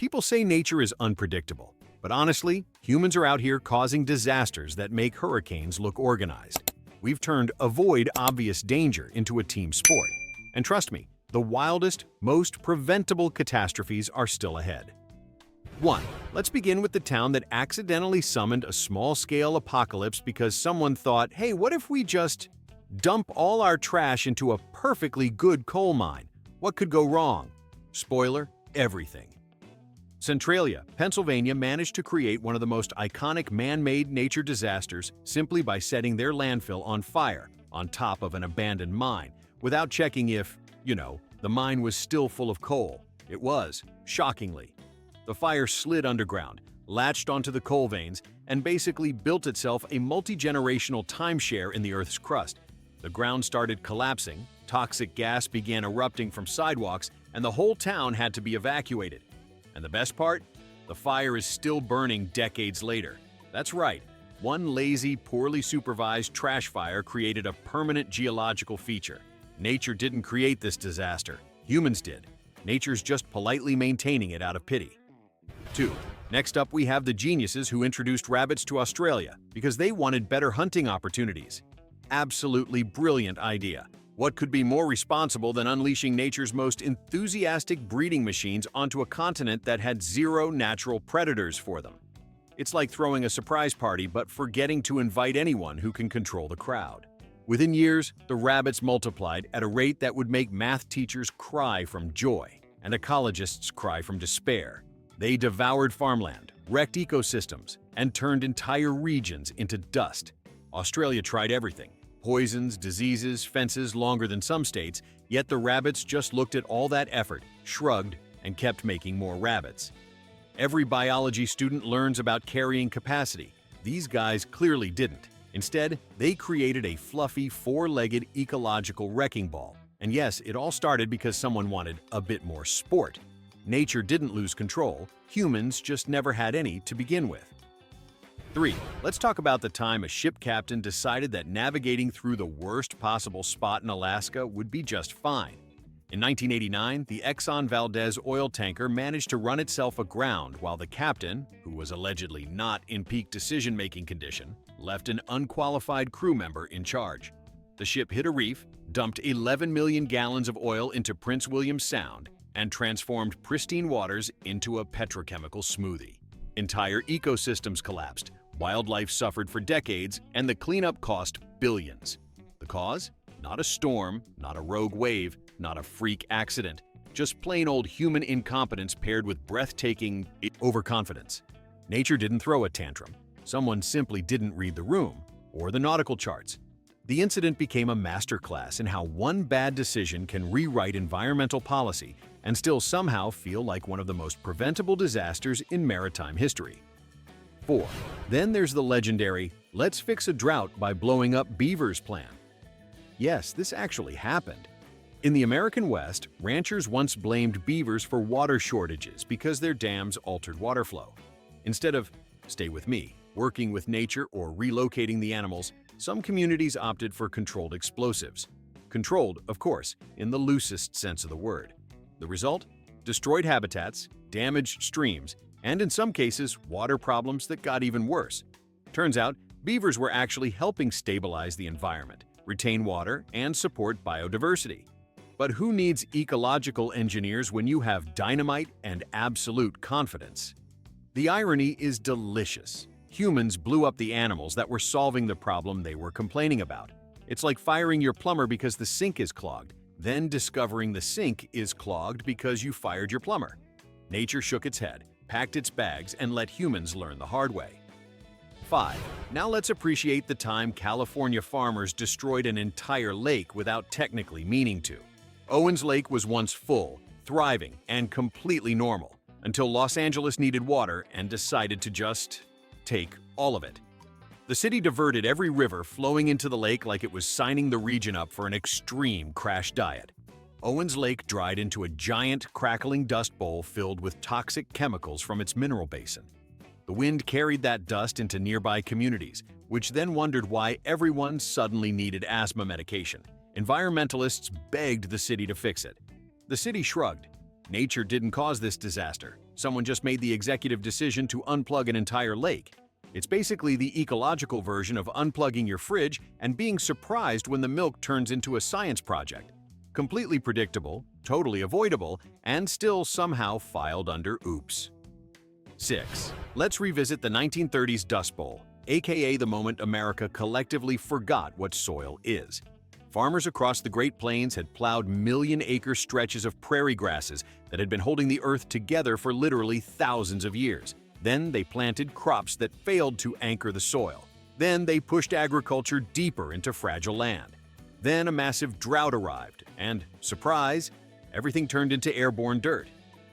People say nature is unpredictable, but honestly, humans are out here causing disasters that make hurricanes look organized. We've turned avoid obvious danger into a team sport. And trust me, the wildest, most preventable catastrophes are still ahead. 1. Let's begin with the town that accidentally summoned a small-scale apocalypse because someone thought, hey, what if we just dump all our trash into a perfectly good coal mine? What could go wrong? Spoiler, everything. Centralia, Pennsylvania managed to create one of the most iconic man-made nature disasters simply by setting their landfill on fire on top of an abandoned mine without checking if, the mine was still full of coal. It was, shockingly. The fire slid underground, latched onto the coal veins, and basically built itself a multi-generational timeshare in the Earth's crust. The ground started collapsing, toxic gas began erupting from sidewalks, and the whole town had to be evacuated. And the best part? The fire is still burning decades later. That's right, one lazy, poorly supervised trash fire created a permanent geological feature. Nature didn't create this disaster, humans did. Nature's just politely maintaining it out of pity. 2. Next up, we have the geniuses who introduced rabbits to Australia because they wanted better hunting opportunities. Absolutely brilliant idea. What could be more responsible than unleashing nature's most enthusiastic breeding machines onto a continent that had zero natural predators for them? It's like throwing a surprise party but forgetting to invite anyone who can control the crowd. Within years, the rabbits multiplied at a rate that would make math teachers cry from joy and ecologists cry from despair. They devoured farmland, wrecked ecosystems, and turned entire regions into dust. Australia tried everything. Poisons, diseases, fences longer than some states, yet the rabbits just looked at all that effort, shrugged, and kept making more rabbits. Every biology student learns about carrying capacity. These guys clearly didn't. Instead, they created a fluffy, four-legged ecological wrecking ball. And yes, it all started because someone wanted a bit more sport. Nature didn't lose control, humans just never had any to begin with. 3. Let's talk about the time a ship captain decided that navigating through the worst possible spot in Alaska would be just fine. In 1989, the Exxon Valdez oil tanker managed to run itself aground while the captain, who was allegedly not in peak decision-making condition, left an unqualified crew member in charge. The ship hit a reef, dumped 11 million gallons of oil into Prince William Sound, and transformed pristine waters into a petrochemical smoothie. Entire ecosystems collapsed. Wildlife suffered for decades, and the cleanup cost billions. The cause? Not a storm, not a rogue wave, not a freak accident. Just plain old human incompetence paired with breathtaking overconfidence. Nature didn't throw a tantrum. Someone simply didn't read the room or the nautical charts. The incident became a masterclass in how one bad decision can rewrite environmental policy and still somehow feel like one of the most preventable disasters in maritime history. 4. Then there's the legendary, let's fix a drought by blowing up beavers plan. Yes, this actually happened. In the American West, ranchers once blamed beavers for water shortages because their dams altered water flow. Instead of, stay with me, working with nature or relocating the animals, some communities opted for controlled explosives. Controlled, of course, in the loosest sense of the word. The result? Destroyed habitats, damaged streams, and in some cases, water problems that got even worse. Turns out, beavers were actually helping stabilize the environment, retain water, and support biodiversity. But who needs ecological engineers when you have dynamite and absolute confidence? The irony is delicious. Humans blew up the animals that were solving the problem they were complaining about. It's like firing your plumber because the sink is clogged, then discovering the sink is clogged because you fired your plumber. Nature shook its head, packed its bags, and let humans learn the hard way. 5. Now let's appreciate the time California farmers destroyed an entire lake without technically meaning to. Owens Lake was once full, thriving, and completely normal, until Los Angeles needed water and decided to just take all of it. The city diverted every river flowing into the lake like it was signing the region up for an extreme crash diet. Owens Lake dried into a giant, crackling dust bowl filled with toxic chemicals from its mineral basin. The wind carried that dust into nearby communities, which then wondered why everyone suddenly needed asthma medication. Environmentalists begged the city to fix it. The city shrugged. Nature didn't cause this disaster. Someone just made the executive decision to unplug an entire lake. It's basically the ecological version of unplugging your fridge and being surprised when the milk turns into a science project. Completely predictable, totally avoidable, and still somehow filed under oops. 6. Let's revisit the 1930s Dust Bowl, aka the moment America collectively forgot what soil is. Farmers across the Great Plains had plowed million-acre stretches of prairie grasses that had been holding the earth together for literally thousands of years. Then they planted crops that failed to anchor the soil. Then they pushed agriculture deeper into fragile land. Then a massive drought arrived, and, surprise, everything turned into airborne dirt.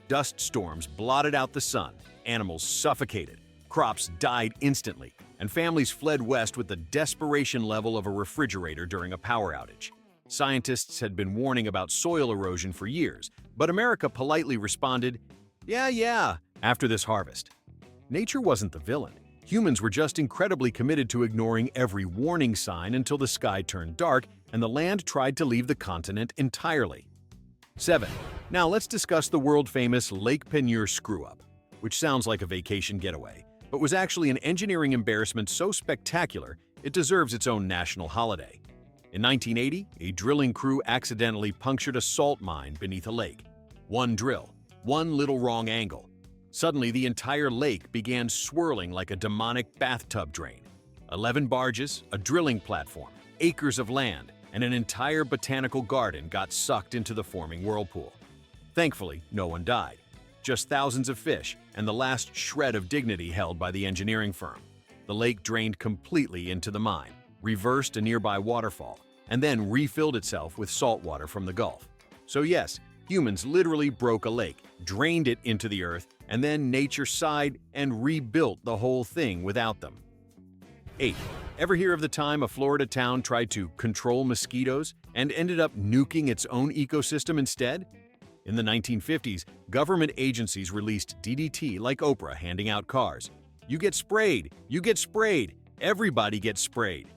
Dust storms blotted out the sun, animals suffocated, crops died instantly, and families fled west with the desperation level of a refrigerator during a power outage. Scientists had been warning about soil erosion for years, but America politely responded, yeah, after this harvest. Nature wasn't the villain. Humans were just incredibly committed to ignoring every warning sign until the sky turned dark and the land tried to leave the continent entirely. 7. Now let's discuss the world-famous Lake Peigneur screw-up, which sounds like a vacation getaway, but was actually an engineering embarrassment so spectacular it deserves its own national holiday. In 1980, a drilling crew accidentally punctured a salt mine beneath a lake. One drill, one little wrong angle. Suddenly, the entire lake began swirling like a demonic bathtub drain. 11 barges, a drilling platform, acres of land, and an entire botanical garden got sucked into the forming whirlpool. Thankfully, no one died. Just thousands of fish and the last shred of dignity held by the engineering firm. The lake drained completely into the mine, reversed a nearby waterfall, and then refilled itself with salt water from the Gulf. So yes, humans literally broke a lake, drained it into the earth, and then nature sighed and rebuilt the whole thing without them. 8. Ever hear of the time a Florida town tried to control mosquitoes and ended up nuking its own ecosystem instead? In the 1950s, government agencies released DDT like Oprah handing out cars. You get sprayed, everybody gets sprayed.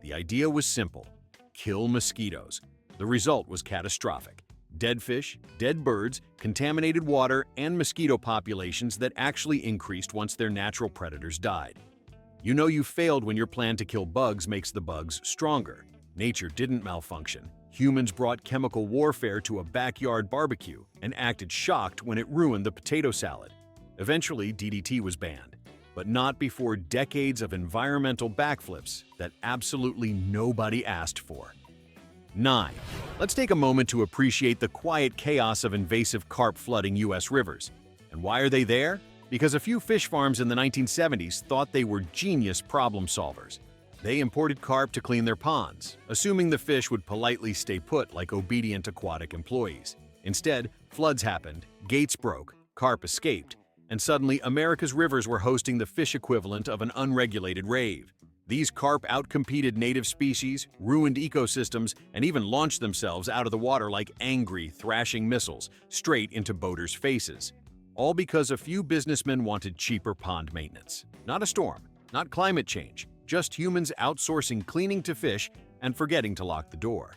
The idea was simple: kill mosquitoes. The result was catastrophic. Dead fish, dead birds, contaminated water, and mosquito populations that actually increased once their natural predators died. You know you failed when your plan to kill bugs makes the bugs stronger. Nature didn't malfunction. Humans brought chemical warfare to a backyard barbecue and acted shocked when it ruined the potato salad. Eventually, DDT was banned, but not before decades of environmental backflips that absolutely nobody asked for. 9. Let's take a moment to appreciate the quiet chaos of invasive carp flooding U.S. rivers. And why are they there? Because a few fish farms in the 1970s thought they were genius problem solvers. They imported carp to clean their ponds, assuming the fish would politely stay put like obedient aquatic employees. Instead, floods happened, gates broke, carp escaped, and suddenly America's rivers were hosting the fish equivalent of an unregulated rave. These carp outcompeted native species, ruined ecosystems, and even launched themselves out of the water like angry, thrashing missiles straight into boaters' faces. All because a few businessmen wanted cheaper pond maintenance. Not a storm, not climate change, just humans outsourcing cleaning to fish and forgetting to lock the door.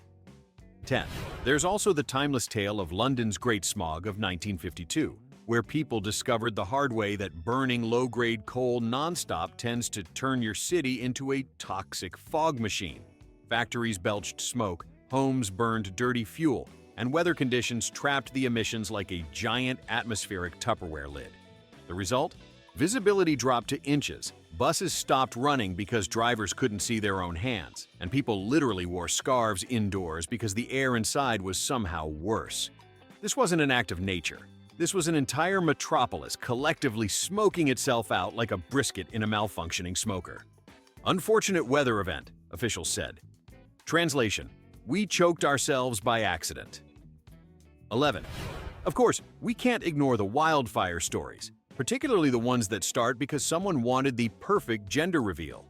10. There's also the timeless tale of London's Great Smog of 1952. Where people discovered the hard way that burning low-grade coal nonstop tends to turn your city into a toxic fog machine. Factories belched smoke, homes burned dirty fuel, and weather conditions trapped the emissions like a giant atmospheric Tupperware lid. The result? Visibility dropped to inches, buses stopped running because drivers couldn't see their own hands, and people literally wore scarves indoors because the air inside was somehow worse. This wasn't an act of nature. This was an entire metropolis collectively smoking itself out like a brisket in a malfunctioning smoker. Unfortunate weather event, officials said. Translation: we choked ourselves by accident. 11. Of course, we can't ignore the wildfire stories, particularly the ones that start because someone wanted the perfect gender reveal.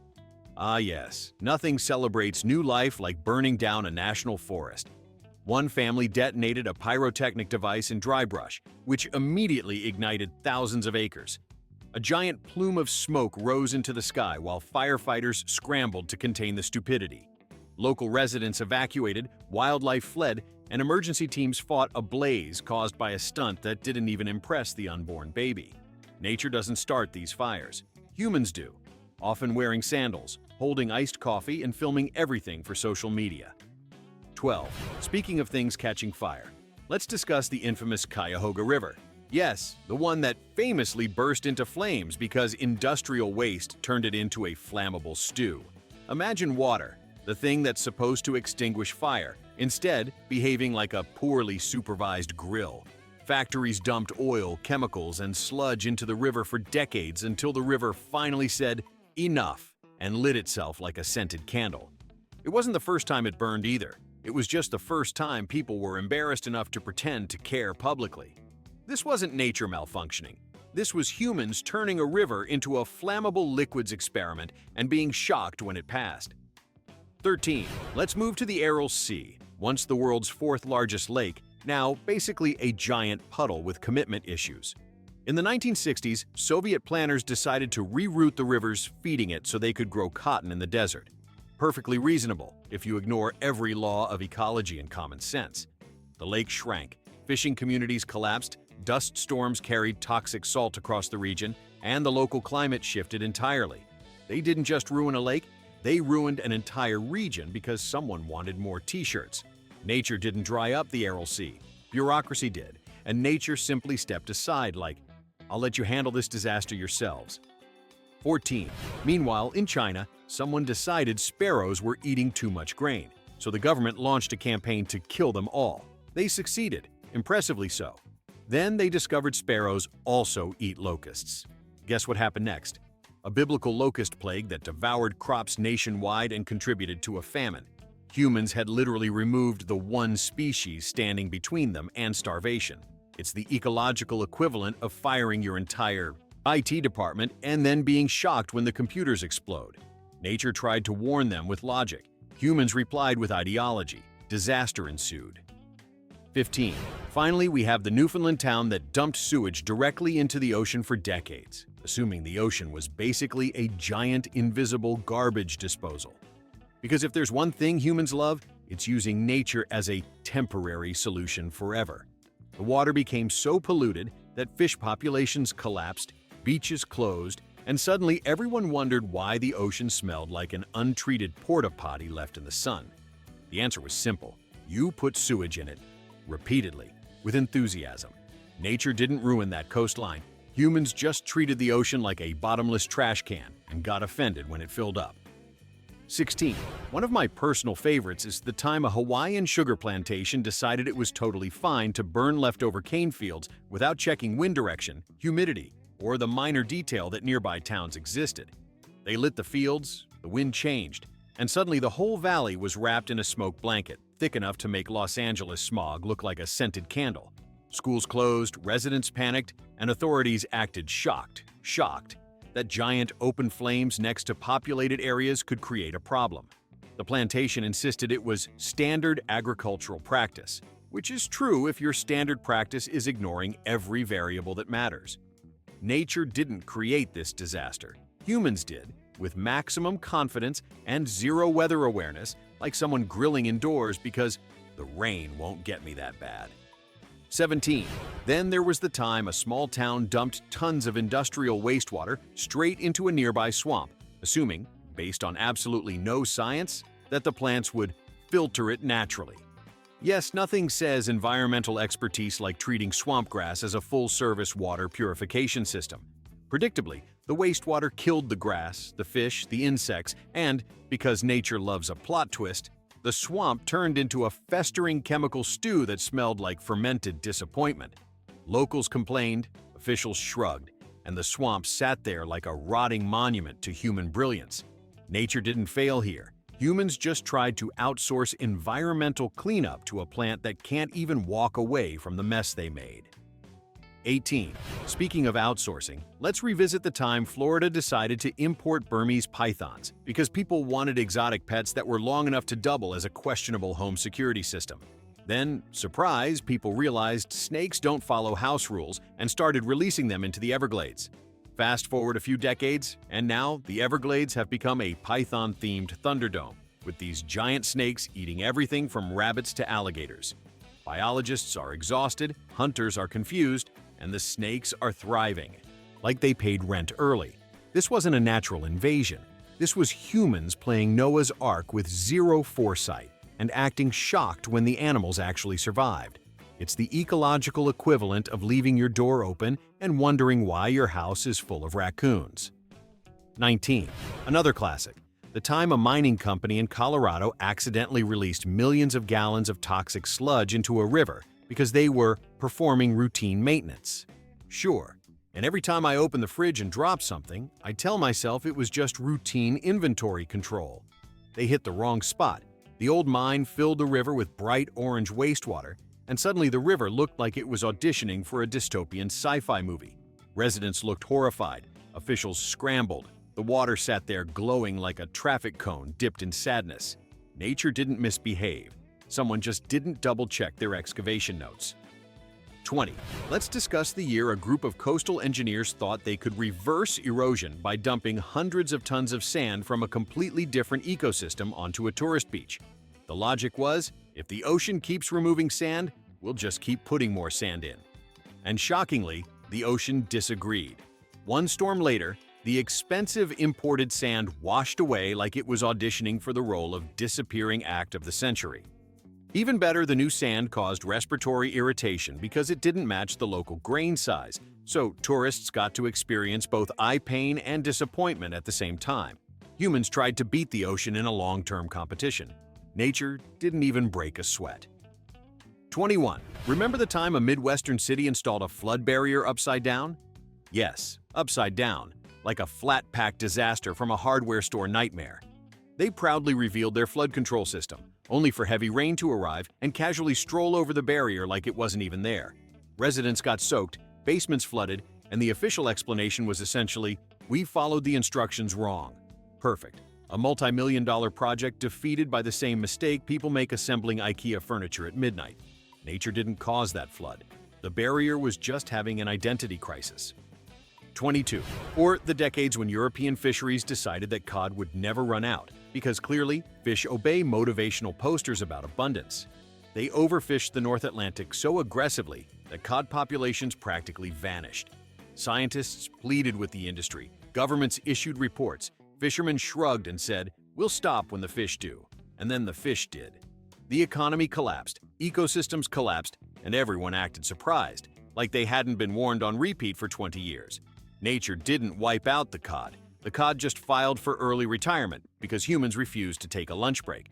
Ah yes, nothing celebrates new life like burning down a national forest. One family detonated a pyrotechnic device in dry brush, which immediately ignited thousands of acres. A giant plume of smoke rose into the sky while firefighters scrambled to contain the stupidity. Local residents evacuated, wildlife fled, and emergency teams fought a blaze caused by a stunt that didn't even impress the unborn baby. Nature doesn't start these fires. Humans do, often wearing sandals, holding iced coffee, and filming everything for social media. 12. Speaking of things catching fire, let's discuss the infamous Cuyahoga River. Yes, the one that famously burst into flames because industrial waste turned it into a flammable stew. Imagine water, the thing that's supposed to extinguish fire, instead behaving like a poorly supervised grill. Factories dumped oil, chemicals, and sludge into the river for decades until the river finally said, "Enough," and lit itself like a scented candle. It wasn't the first time it burned either. It was just the first time people were embarrassed enough to pretend to care publicly. This wasn't nature malfunctioning. This was humans turning a river into a flammable liquids experiment and being shocked when it passed. 13. Let's move to the Aral Sea, once the world's fourth largest lake, now basically a giant puddle with commitment issues. In the 1960s, Soviet planners decided to reroute the rivers feeding it so they could grow cotton in the desert. Perfectly reasonable if you ignore every law of ecology and common sense. The lake shrank, fishing communities collapsed, dust storms carried toxic salt across the region, and the local climate shifted entirely. They didn't just ruin a lake, they ruined an entire region because someone wanted more t-shirts. Nature didn't dry up the Aral Sea. Bureaucracy did, and nature simply stepped aside like, "I'll let you handle this disaster yourselves." 14. Meanwhile, in China, someone decided sparrows were eating too much grain, so the government launched a campaign to kill them all. They succeeded, impressively so. Then they discovered sparrows also eat locusts. Guess what happened next? A biblical locust plague that devoured crops nationwide and contributed to a famine. Humans had literally removed the one species standing between them and starvation. It's the ecological equivalent of firing your entire IT department and then being shocked when the computers explode. Nature tried to warn them with logic. Humans replied with ideology. Disaster ensued. 15. Finally, we have the Newfoundland town that dumped sewage directly into the ocean for decades, assuming the ocean was basically a giant invisible garbage disposal. Because if there's one thing humans love, it's using nature as a temporary solution forever. The water became so polluted that fish populations collapsed, beaches closed, and suddenly everyone wondered why the ocean smelled like an untreated porta potty left in the sun. The answer was simple. You put sewage in it. Repeatedly, with enthusiasm. Nature didn't ruin that coastline. Humans just treated the ocean like a bottomless trash can and got offended when it filled up. 16. One of my personal favorites is the time a Hawaiian sugar plantation decided it was totally fine to burn leftover cane fields without checking wind direction, humidity, or the minor detail that nearby towns existed. They lit the fields, the wind changed, and suddenly the whole valley was wrapped in a smoke blanket, thick enough to make Los Angeles smog look like a scented candle. Schools closed, residents panicked, and authorities acted shocked that giant open flames next to populated areas could create a problem. The plantation insisted it was standard agricultural practice, which is true if your standard practice is ignoring every variable that matters. Nature didn't create this disaster. Humans did, with maximum confidence and zero weather awareness, like someone grilling indoors because the rain won't get me that bad. 17. Then there was the time a small town dumped tons of industrial wastewater straight into a nearby swamp, assuming, based on absolutely no science, that the plants would filter it naturally. Yes, nothing says environmental expertise like treating swamp grass as a full-service water purification system. Predictably, the wastewater killed the grass, the fish, the insects, and, because nature loves a plot twist, the swamp turned into a festering chemical stew that smelled like fermented disappointment. Locals complained, officials shrugged, and the swamp sat there like a rotting monument to human brilliance. Nature didn't fail here. Humans just tried to outsource environmental cleanup to a plant that can't even walk away from the mess they made. 18. Speaking of outsourcing, let's revisit the time Florida decided to import Burmese pythons because people wanted exotic pets that were long enough to double as a questionable home security system. Then, surprise, people realized snakes don't follow house rules and started releasing them into the Everglades. Fast forward a few decades, and now the Everglades have become a python-themed Thunderdome, with these giant snakes eating everything from rabbits to alligators. Biologists are exhausted, hunters are confused, and the snakes are thriving. Like they paid rent early. This wasn't a natural invasion. This was humans playing Noah's Ark with zero foresight and acting shocked when the animals actually survived. It's the ecological equivalent of leaving your door open and wondering why your house is full of raccoons. 19. Another classic. The time a mining company in Colorado accidentally released millions of gallons of toxic sludge into a river because they were performing routine maintenance. Sure, and every time I open the fridge and drop something, I tell myself it was just routine inventory control. They hit the wrong spot. The old mine filled the river with bright orange wastewater, and suddenly the river looked like it was auditioning for a dystopian sci-fi movie. Residents looked horrified. Officials scrambled. The water sat there glowing like a traffic cone dipped in sadness. Nature didn't misbehave. Someone just didn't double-check their excavation notes. 20. Let's discuss the year a group of coastal engineers thought they could reverse erosion by dumping hundreds of tons of sand from a completely different ecosystem onto a tourist beach. The logic was, if the ocean keeps removing sand, we'll just keep putting more sand in. And shockingly, the ocean disagreed. One storm later, the expensive imported sand washed away like it was auditioning for the role of disappearing act of the century. Even better, the new sand caused respiratory irritation because it didn't match the local grain size, so tourists got to experience both eye pain and disappointment at the same time. Humans tried to beat the ocean in a long-term competition. Nature didn't even break a sweat. 21. Remember the time a Midwestern city installed a flood barrier upside down? Yes, upside down, like a flat-pack disaster from a hardware store nightmare. They proudly revealed their flood control system, only for heavy rain to arrive and casually stroll over the barrier like it wasn't even there. Residents got soaked, basements flooded, and the official explanation was essentially, "We followed the instructions wrong." Perfect. A multi-million-dollar project defeated by the same mistake people make assembling IKEA furniture at midnight. Nature didn't cause that flood. The barrier was just having an identity crisis. 22. Or the decades when European fisheries decided that cod would never run out, because clearly, fish obey motivational posters about abundance. They overfished the North Atlantic so aggressively that cod populations practically vanished. Scientists pleaded with the industry, governments issued reports, fishermen shrugged and said, "We'll stop when the fish do." And then the fish did. The economy collapsed, ecosystems collapsed, and everyone acted surprised, like they hadn't been warned on repeat for 20 years. Nature didn't wipe out the cod. The cod just filed for early retirement because humans refused to take a lunch break.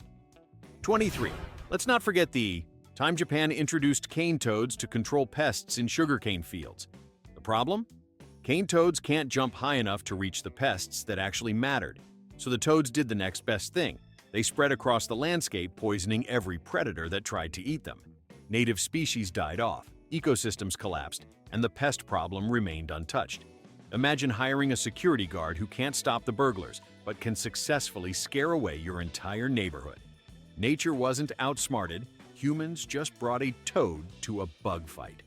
23. Let's not forget the time Japan introduced cane toads to control pests in sugarcane fields. The problem? Cane toads can't jump high enough to reach the pests that actually mattered. So the toads did the next best thing. They spread across the landscape, poisoning every predator that tried to eat them. Native species died off, ecosystems collapsed, and the pest problem remained untouched. Imagine hiring a security guard who can't stop the burglars, but can successfully scare away your entire neighborhood. Nature wasn't outsmarted, humans just brought a toad to a bug fight.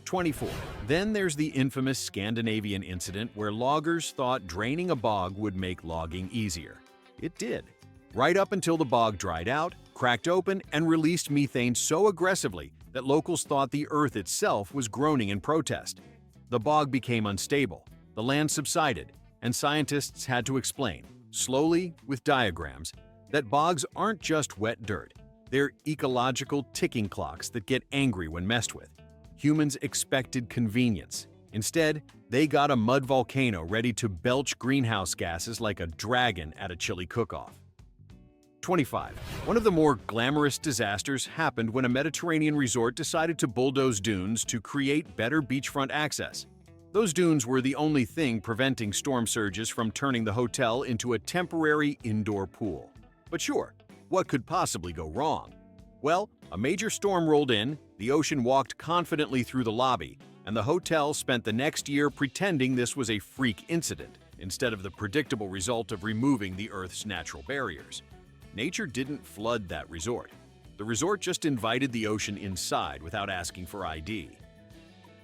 24. Then there's the infamous Scandinavian incident where loggers thought draining a bog would make logging easier. It did. Right up until the bog dried out, cracked open, and released methane so aggressively that locals thought the earth itself was groaning in protest. The bog became unstable, the land subsided, and scientists had to explain, slowly with diagrams, that bogs aren't just wet dirt. They're ecological ticking clocks that get angry when messed with. Humans expected convenience. Instead, they got a mud volcano ready to belch greenhouse gases like a dragon at a chili cook-off. 25. One of the more glamorous disasters happened when a Mediterranean resort decided to bulldoze dunes to create better beachfront access. Those dunes were the only thing preventing storm surges from turning the hotel into a temporary indoor pool. But sure, what could possibly go wrong? Well, a major storm rolled in, the ocean walked confidently through the lobby, and the hotel spent the next year pretending this was a freak incident, instead of the predictable result of removing the Earth's natural barriers. Nature didn't flood that resort. The resort just invited the ocean inside without asking for ID.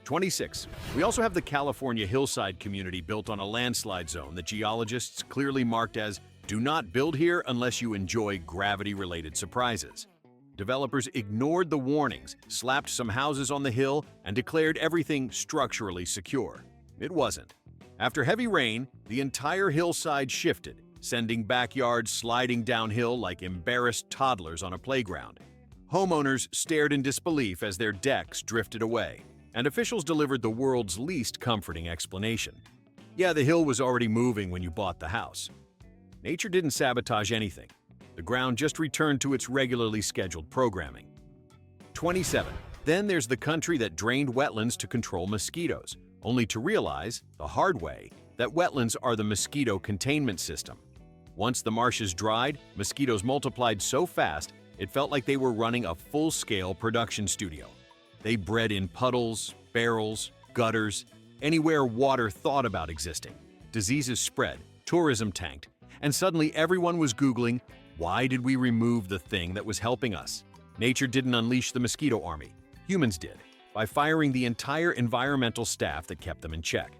26. We also have the California hillside community built on a landslide zone that geologists clearly marked as "Do not build here unless you enjoy gravity-related surprises." Developers ignored the warnings, slapped some houses on the hill, and declared everything structurally secure. It wasn't. After heavy rain, the entire hillside shifted, sending backyards sliding downhill like embarrassed toddlers on a playground. Homeowners stared in disbelief as their decks drifted away, and officials delivered the world's least comforting explanation. Yeah, the hill was already moving when you bought the house. Nature didn't sabotage anything. The ground just returned to its regularly scheduled programming. 27. Then there's the country that drained wetlands to control mosquitoes, only to realize, the hard way, that wetlands are the mosquito containment system. Once the marshes dried, mosquitoes multiplied so fast it felt like they were running a full-scale production studio. They bred in puddles, barrels, gutters, anywhere water thought about existing. Diseases spread, tourism tanked, and suddenly everyone was Googling, why did we remove the thing that was helping us? Nature didn't unleash the mosquito army. Humans did, by firing the entire environmental staff that kept them in check.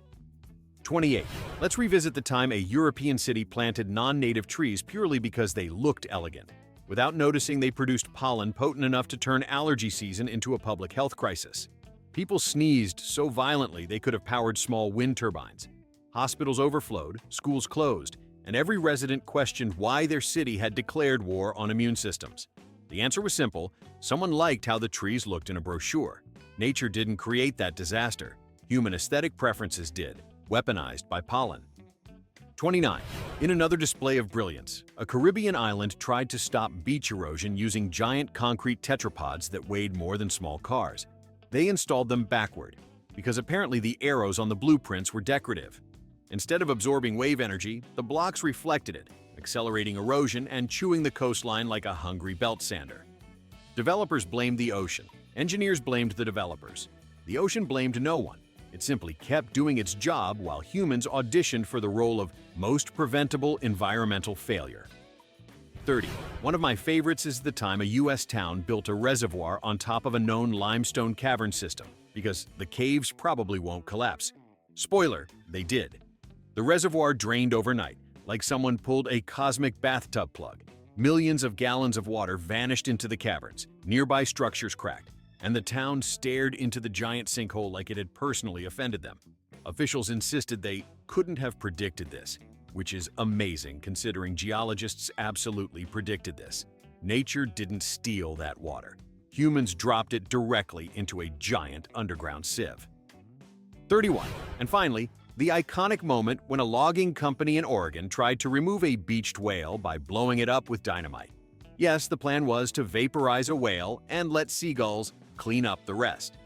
28. Let's revisit the time a European city planted non-native trees purely because they looked elegant. Without noticing, they produced pollen potent enough to turn allergy season into a public health crisis. People sneezed so violently they could have powered small wind turbines. Hospitals overflowed, schools closed, and every resident questioned why their city had declared war on immune systems. The answer was simple: someone liked how the trees looked in a brochure. Nature didn't create that disaster. Human aesthetic preferences did, weaponized by pollen. 29. In another display of brilliance, a Caribbean island tried to stop beach erosion using giant concrete tetrapods that weighed more than small cars. They installed them backward, because apparently the arrows on the blueprints were decorative. Instead of absorbing wave energy, the blocks reflected it, accelerating erosion and chewing the coastline like a hungry belt sander. Developers blamed the ocean. Engineers blamed the developers. The ocean blamed no one. It simply kept doing its job while humans auditioned for the role of most preventable environmental failure. 30. One of my favorites is the time a U.S. town built a reservoir on top of a known limestone cavern system, because the caves probably won't collapse. Spoiler, they did. The reservoir drained overnight, like someone pulled a cosmic bathtub plug. Millions of gallons of water vanished into the caverns, nearby structures cracked, and the town stared into the giant sinkhole like it had personally offended them. Officials insisted they couldn't have predicted this, which is amazing considering geologists absolutely predicted this. Nature didn't steal that water. Humans dropped it directly into a giant underground sieve. 31. And finally, the iconic moment when a logging company in Oregon tried to remove a beached whale by blowing it up with dynamite. Yes, the plan was to vaporize a whale and let seagulls clean up the rest.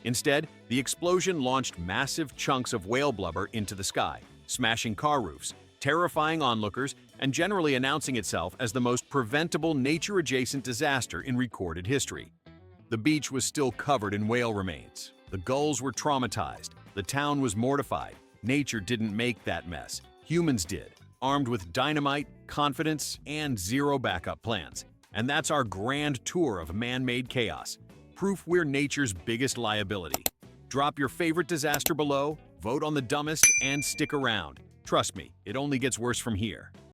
Instead, the explosion launched massive chunks of whale blubber into the sky, smashing car roofs, terrifying onlookers, and generally announcing itself as the most preventable nature-adjacent disaster in recorded history. The beach was still covered in whale remains. The gulls were traumatized. The town was mortified. Nature didn't make that mess. Humans did, armed with dynamite, confidence, and zero backup plans. And that's our grand tour of man-made chaos. Proof we're nature's biggest liability. Drop your favorite disaster below, vote on the dumbest, and stick around. Trust me, it only gets worse from here.